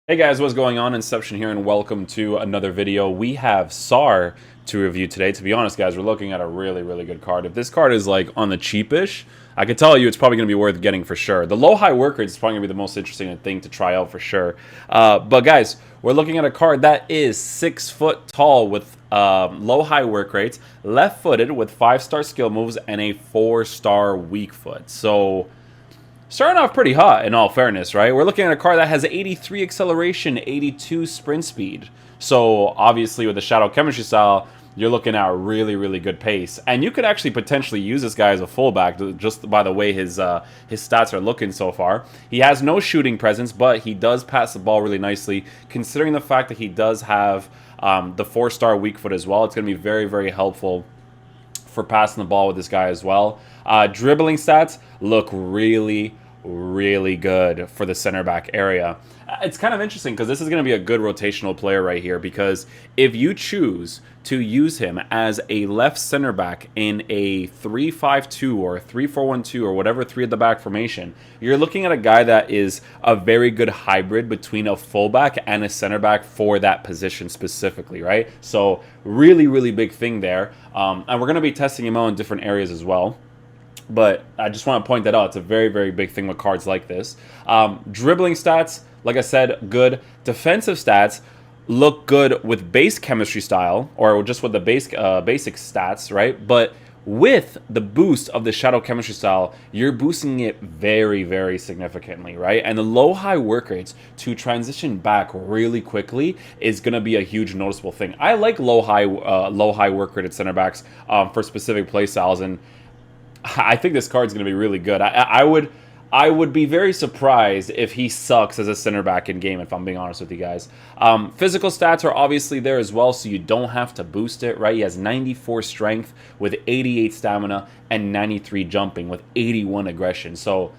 Hey guys, what's going on? Inception here, and welcome to another video. We have Sarr to review today. To be honest, guys, we're looking at a really good card. If this card is like on the cheapish, I can tell you it's probably going to be worth getting for sure. The low-high work rate is probably going to be the most interesting thing to try out for sure. But guys, we're looking at a card that is 6 foot tall with low-high work rates, left-footed with 5-star skill moves, and a 4-star weak foot. So starting off pretty hot, in all fairness, right? We're looking at a car that has 83 acceleration, 82 sprint speed. So, obviously, with the Shadow Chemistry style, you're looking at a really good pace. And you could actually potentially use this guy as a fullback, just by the way his stats are looking so far. He has no shooting presence, but he does pass the ball really nicely, considering the fact that he does have the 4-star weak foot as well. It's going to be very helpful for passing the ball with this guy as well. Dribbling stats look really good for the center back area. It's kind of interesting because this is going to be a good rotational player right here, because if you choose to use him as a left center back in a 3-5-2 or 3-4-1-2 or whatever 3 at the back formation, you're looking at a guy that is a very good hybrid between a fullback and a center back for that position specifically, right? So really big thing there. And we're going to be testing him out in different areas as well. But I just want to point that out. It's a very big thing with cards like this. Dribbling stats, like I said, good. Defensive stats look good with base chemistry style, or just with the basic stats, right? But with the boost of the Shadow Chemistry style, you're boosting it very significantly, right? And the low-high work rates to transition back really quickly is going to be a huge noticeable thing. I like low-high work rated center backs for specific play styles, and I think this card's going to be really good. I would be very surprised if he sucks as a center back in game, if I'm being honest with you guys. Physical stats are obviously there as well, so you don't have to boost it, right? He has 94 strength with 88 stamina and 93 jumping with 81 aggression. So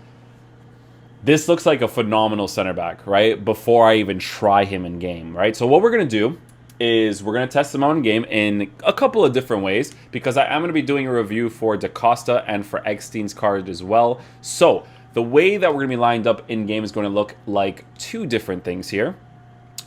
this looks like a phenomenal center back, right? Before I even try him in game, right? So what we're going to do is we're going to test him out in game in a couple of different ways, because I am going to be doing a review for DaCosta and for Eckstein's card as well. So the way that we're going to be lined up in game is going to look like 2 different things here.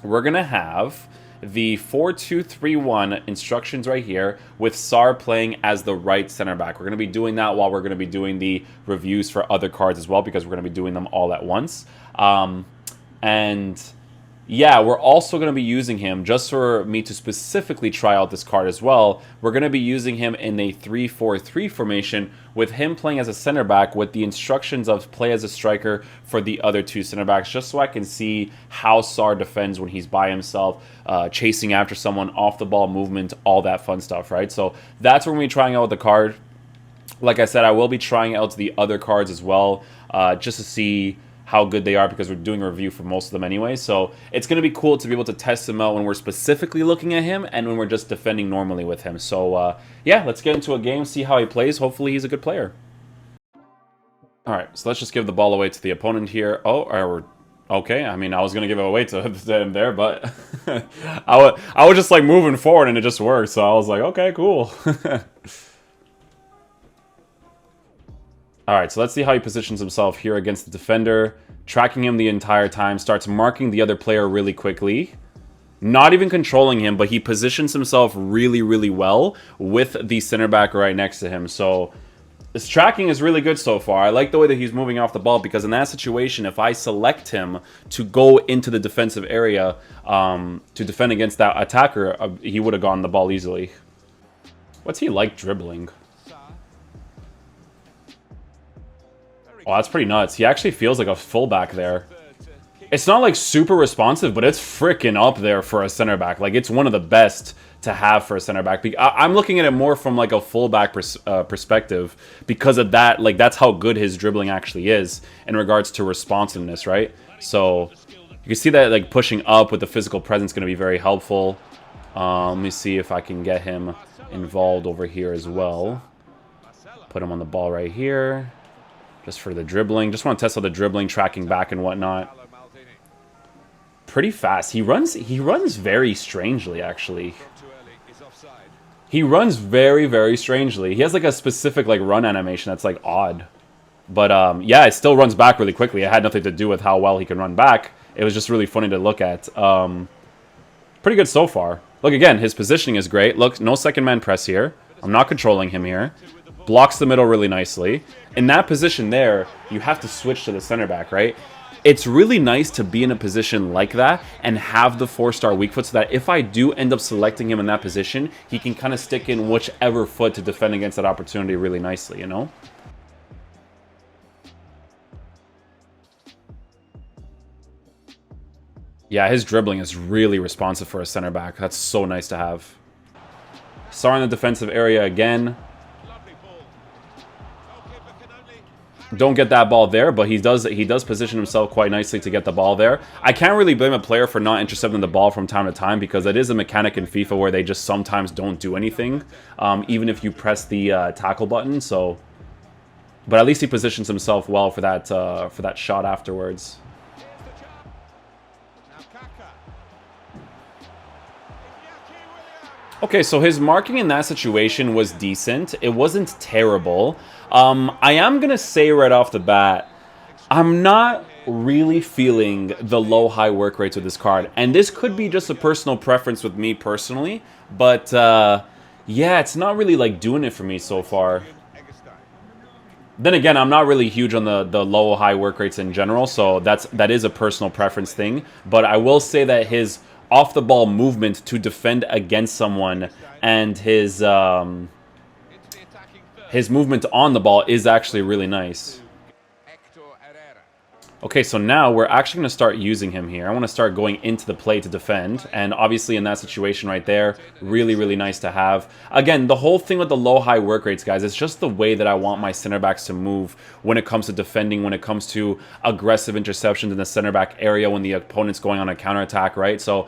We're going to have the 4-2-3-1 instructions right here with Sarr playing as the right center back. We're going to be doing that while we're going to be doing the reviews for other cards as well, because we're going to be doing them all at once. And yeah, we're also going to be using him, just for me to specifically try out this card as well, we're going to be using him in a 3-4-3 formation with him playing as a center back with the instructions of play as a striker for the other 2 center backs, just so I can see how Sarr defends when he's by himself, chasing after someone, off the ball movement, all that fun stuff, right? So that's what we're going to be trying out with the card. Like I said, I will be trying out the other cards as well, just to see how good they are, because we're doing a review for most of them anyway. So it's going to be cool to be able to test them out when we're specifically looking at him and when we're just defending normally with him. So yeah, let's get into a game, see how he plays. Hopefully he's a good player. All right, so let's just give the ball away to the opponent here. Oh, okay. I mean, I was going to give it away to him there, but I was just like moving forward and it just worked. So I was like, okay, cool. All right, so let's see how he positions himself here against the defender. Tracking him the entire time, starts marking the other player really quickly. Not even controlling him, but he positions himself really well with the center back right next to him. So this tracking is really good so far. I like the way that he's moving off the ball, because in that situation, if I select him to go into the defensive area to defend against that attacker, he would have gotten the ball easily. What's he like dribbling? Oh, that's pretty nuts. He actually feels like a fullback there. It's not like super responsive, but it's freaking up there for a center back. Like, it's one of the best to have for a center back. I'm looking at it more from like a fullback perspective, because of that. Like, that's how good his dribbling actually is in regards to responsiveness, right? So you can see that like pushing up with the physical presence is going to be very helpful. Let me see if I can get him involved over here as well. Put him on the ball right here. Just for the dribbling. Just want to test out the dribbling, tracking back and whatnot. Pretty fast. He runs very strangely, actually. He runs very strangely. He has like a specific like run animation that's like odd. But yeah, it still runs back really quickly. It had nothing to do with how well he can run back. it was just really funny to look at. Pretty good so far. Look, again, his positioning is great. Look, no second man press here. I'm not controlling him here. Blocks the middle really nicely. In that position there, you have to switch to the center back, right? It's really nice to be in a position like that and have the 4-star weak foot so that if I do end up selecting him in that position, he can kind of stick in whichever foot to defend against that opportunity really nicely, you know? Yeah, his dribbling is really responsive for a center back. That's so nice to have. Sarr in the defensive area again. Don't get that ball there, but he does position himself quite nicely to get the ball there. I can't really blame a player for not intercepting the ball from time to time because it is a mechanic in FIFA where they just sometimes don't do anything, even if you press the tackle button. So, but at least he positions himself well for that shot afterwards. Okay, so his marking in that situation was decent. It wasn't terrible. I am going to say right off the bat, I'm not really feeling the low-high work rates with this card. And this could be just a personal preference with me personally. But, yeah, it's not really, like, doing it for me so far. Then again, I'm not really huge on the low-high work rates in general. So that is a personal preference thing. But I will say that his off-the-ball movement to defend against someone and his movement on the ball is actually really nice. Okay, so now we're actually going to start using him here. I want to start going into the play to defend. And obviously in that situation right there, really, really nice to have. Again, the whole thing with the low-high work rates, guys, it's just the way that I want my center backs to move when it comes to defending, when it comes to aggressive interceptions in the center back area when the opponent's going on a counterattack, right? So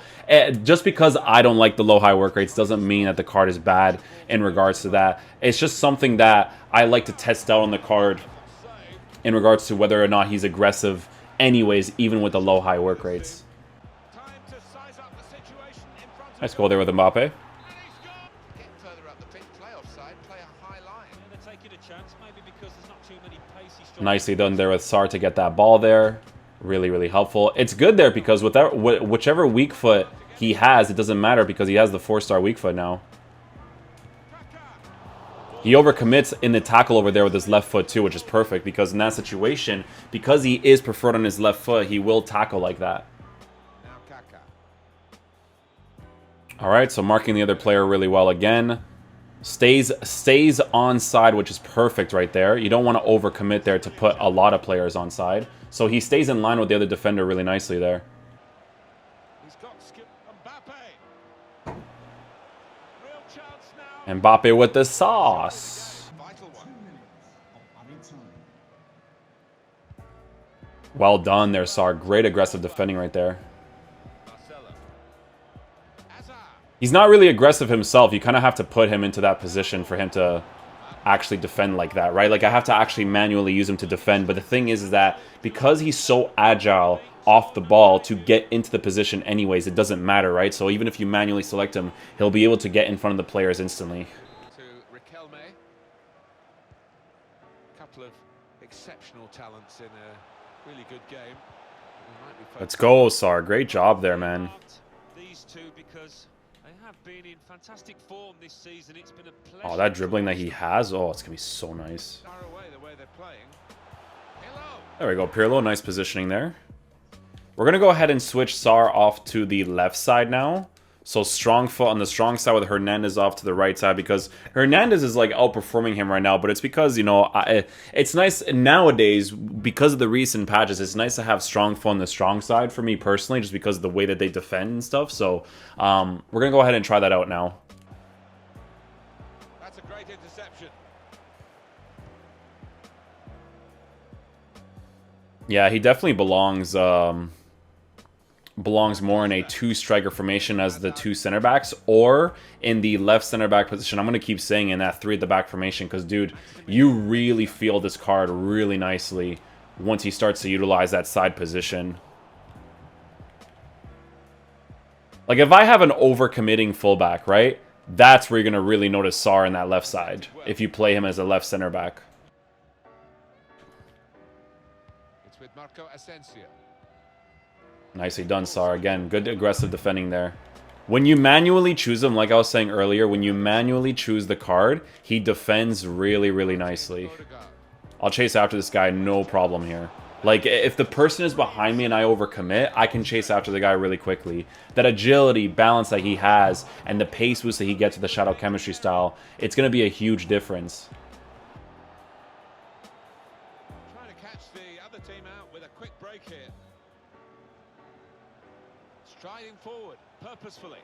just because I don't like the low-high work rates doesn't mean that the card is bad in regards to that. It's just something that I like to test out on the card in regards to whether or not he's aggressive anyways, even with the low-high work rates. Nice goal there with Mbappe. Nicely done there with Sarr to get that ball there. Really, really helpful. It's good there because without whichever weak foot he has, it doesn't matter because he has the 4-star weak foot now. He overcommits in the tackle over there with his left foot too, which is perfect because in that situation, because he is preferred on his left foot, he will tackle like that. Alright, so marking the other player really well again. Stays onside, which is perfect right there. You don't want to overcommit there to put a lot of players onside. So he stays in line with the other defender really nicely there. Mbappe with the sauce. Well done there, Sarr. Great aggressive defending right there. He's not really aggressive himself. You kind of have to put him into that position for him to actually defend like that, right? Like, I have to actually manually use him to defend. But the thing is that because he's so agile off the ball to get into the position anyways, it doesn't matter, right? So even if you manually select him, he'll be able to get in front of the players instantly. Couple of exceptional talents in a really good game. Let's go, Sarr. Great job there, man. These two, because they have been in fantastic form this season. It's been a pleasure. Oh, that dribbling that he has. Oh, it's gonna be so nice. There we go, Pirlo. Nice positioning there. We're going to go ahead and switch Sarr off to the left side now. So strong foot on the strong side with Hernandez off to the right side because Hernandez is like outperforming him right now. But it's because, you know, it's nice nowadays because of the recent patches. It's nice to have strong foot on the strong side for me personally, just because of the way that they defend and stuff. So we're going to go ahead and try that out now. That's a great interception. Yeah, he definitely belongs more in a two-striker formation as the two center backs, or in the left center back position. I'm going to keep saying in that 3 at the back formation because, dude, you really feel this card really nicely once he starts to utilize that side position. Like, if I have an overcommitting fullback, right, that's where you're going to really notice Sarr in that left side if you play him as a left center back. It's with Marco Asensio. Nicely done, Sarr. Again, good aggressive defending there. When you manually choose him, like I was saying earlier, when you manually choose the card, he defends really, really nicely. I'll chase after this guy, no problem here. Like, if the person is behind me and I overcommit, I can chase after the guy really quickly. That agility, balance that he has, and the pace boost that he gets with the Shadow Chemistry style, it's going to be a huge difference. Trying to catch the other team out with a quick break here. Striding forward, purposefully.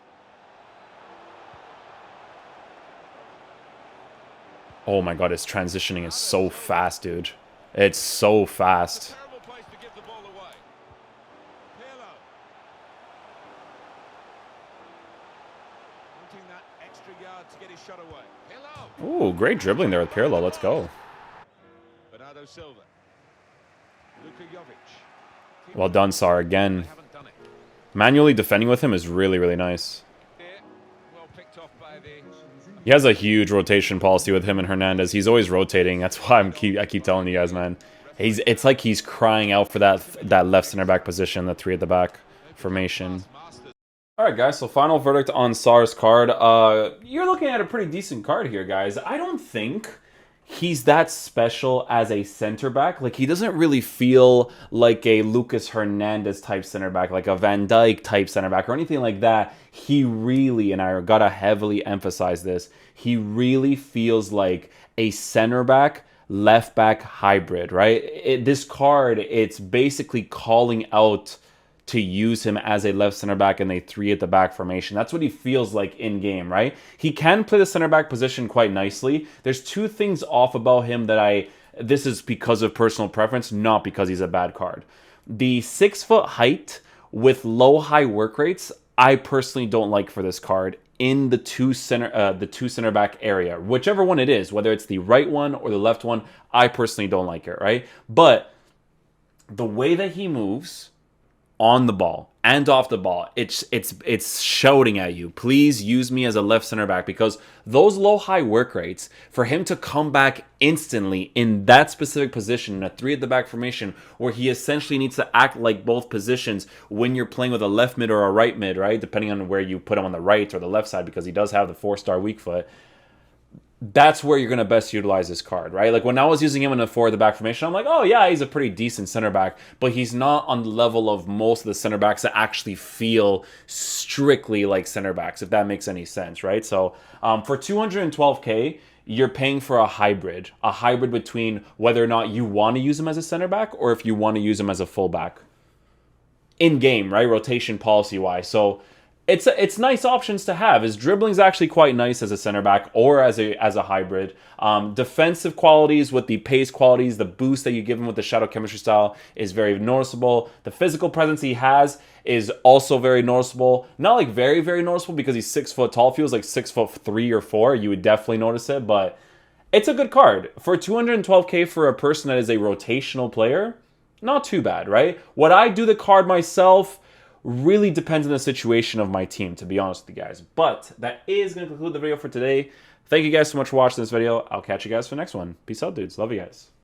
Oh my god, his transitioning is so fast, dude. It's so fast. Ooh, great dribbling there with Pirlo. Let's go. Well done, Sarr. Again, manually defending with him is really, really nice. He has a huge rotation policy with him and Hernandez. He's always rotating. That's why I keep telling you guys, man. It's like he's crying out for that left center back position, the 3 at the back formation. All right, guys. So final verdict on Sarr's card. You're looking at a pretty decent card here, guys. I don't think he's that special as a center back. Like, he doesn't really feel like a Lucas Hernandez type center back, like a Van Dijk type center back or anything like that. He really, and I gotta heavily emphasize this, he really feels like a center back, left back hybrid, right? This card, it's basically calling out to use him as a left center back in a 3 at the back formation. That's what he feels like in game, right? He can play the center back position quite nicely. There's 2 things off about him that this is because of personal preference, not because he's a bad card. The 6-foot height with low high work rates, I personally don't like for this card in the two center back area, whichever one it is, whether it's the right one or the left one. I personally don't like it, right? But the way that he moves on the ball and off the ball, it's shouting at you, please use me as a left center back, because those low high work rates, for him to come back instantly in that specific position in a 3 at the back formation where he essentially needs to act like both positions when you're playing with a left mid or a right mid, right, depending on where you put him on the right or the left side, because he does have the 4-star weak foot. That's where you're going to best utilize this card, right? Like, when I was using him in a 4 at the back formation, I'm like, oh yeah, he's a pretty decent center back, but he's not on the level of most of the center backs that actually feel strictly like center backs, if that makes any sense, right? So for 212K, you're paying for a hybrid between whether or not you want to use him as a center back or if you want to use him as a fullback in game, right? Rotation policy wise. So it's nice options to have. His dribbling's actually quite nice as a center back or as a hybrid. Defensive qualities with the pace qualities, the boost that you give him with the Shadow Chemistry style is very noticeable. The physical presence he has is also very noticeable. Not like very, very noticeable because he's 6 foot tall. Feels like 6'3" or 4. You would definitely notice it, but it's a good card. For 212K for a person that is a rotational player, not too bad, right? Would I do the card myself? Really depends on the situation of my team, to be honest with you guys. But that is going to conclude the video for today. Thank you guys so much for watching this video. I'll catch you guys for the next one. Peace out, dudes. Love you guys.